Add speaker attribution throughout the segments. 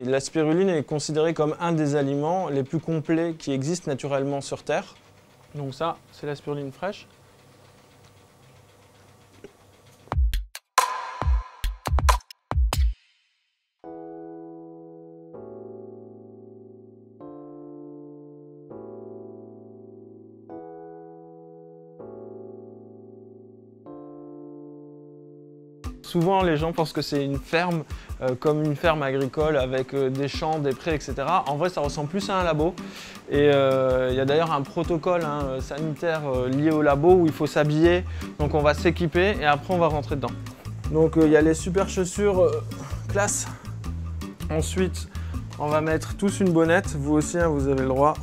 Speaker 1: La spiruline est considérée comme un des aliments les plus complets qui existent naturellement sur Terre. Donc ça, c'est la spiruline fraîche. Souvent, les gens pensent que c'est une ferme, comme une ferme agricole avec des champs, des prés, etc. En vrai, ça ressemble plus à un labo. Et il y a d'ailleurs un protocole sanitaire lié au labo où il faut s'habiller. Donc on va s'équiper et après on va rentrer dedans. Donc il y a les super chaussures classe. Ensuite, on va mettre tous une bonnette. Vous aussi, vous avez le droit.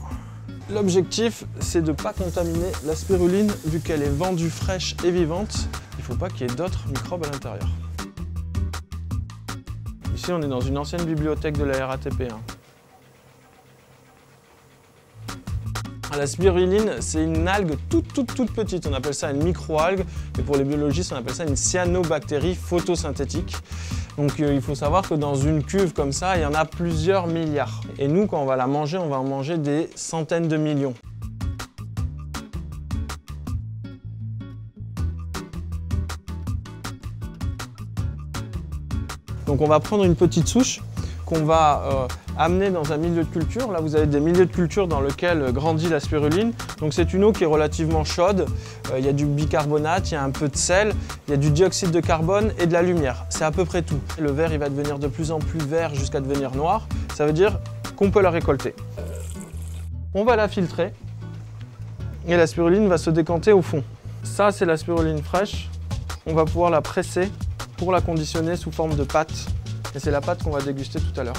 Speaker 1: L'objectif, c'est de ne pas contaminer la spiruline vu qu'elle est vendue fraîche et vivante. Il ne faut pas qu'il y ait d'autres microbes à l'intérieur. Ici, on est dans une ancienne bibliothèque de la RATP. La spiruline, c'est une algue toute petite. On appelle ça une microalgue. Et pour les biologistes, on appelle ça une cyanobactérie photosynthétique. Donc il faut savoir que dans une cuve comme ça, il y en a plusieurs milliards. Et nous, quand on va la manger, on va en manger des centaines de millions. Donc on va prendre une petite souche qu'on va amener dans un milieu de culture. Là, vous avez des milieux de culture dans lesquels grandit la spiruline. Donc c'est une eau qui est relativement chaude. Il y a du bicarbonate, il y a un peu de sel, il y a du dioxyde de carbone et de la lumière. C'est à peu près tout. Le verre, il va devenir de plus en plus vert jusqu'à devenir noir. Ça veut dire qu'on peut la récolter. On va la filtrer et la spiruline va se décanter au fond. Ça, c'est la spiruline fraîche. On va pouvoir la presser pour la conditionner sous forme de pâte. Et c'est la pâte qu'on va déguster tout à l'heure.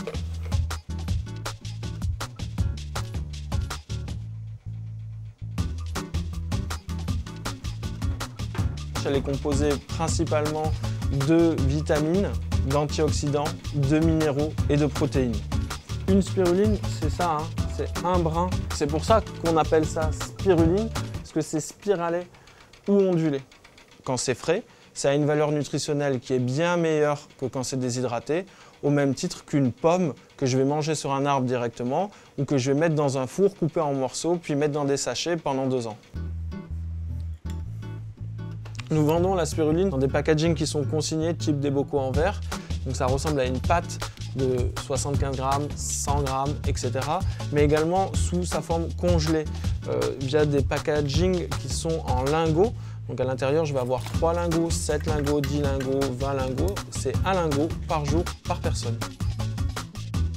Speaker 1: Elle est composée principalement de vitamines, d'antioxydants, de minéraux et de protéines. Une spiruline, c'est ça, c'est un brin. C'est pour ça qu'on appelle ça spiruline, parce que c'est spiralé ou ondulé. Quand c'est frais, ça a une valeur nutritionnelle qui est bien meilleure que quand c'est déshydraté, au même titre qu'une pomme que je vais manger sur un arbre directement ou que je vais mettre dans un four, couper en morceaux, puis mettre dans des sachets pendant 2 ans. Nous vendons la spiruline dans des packagings qui sont consignés, type des bocaux en verre. Donc ça ressemble à une pâte de 75 grammes, 100 grammes, etc. Mais également sous sa forme congelée, via des packagings qui sont en lingots. Donc à l'intérieur, je vais avoir 3 lingots, 7 lingots, 10 lingots, 20 lingots. C'est 1 lingot par jour, par personne.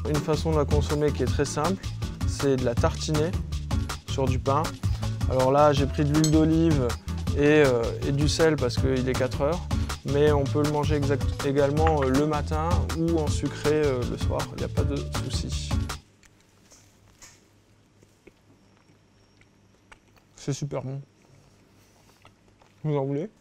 Speaker 1: Une façon de la consommer qui est très simple, c'est de la tartiner sur du pain. Alors là, j'ai pris de l'huile d'olive et du sel parce qu'il est 4 heures. Mais on peut le manger également le matin ou en sucré le soir, il n'y a pas de souci. C'est super bon. Vous en voulez ?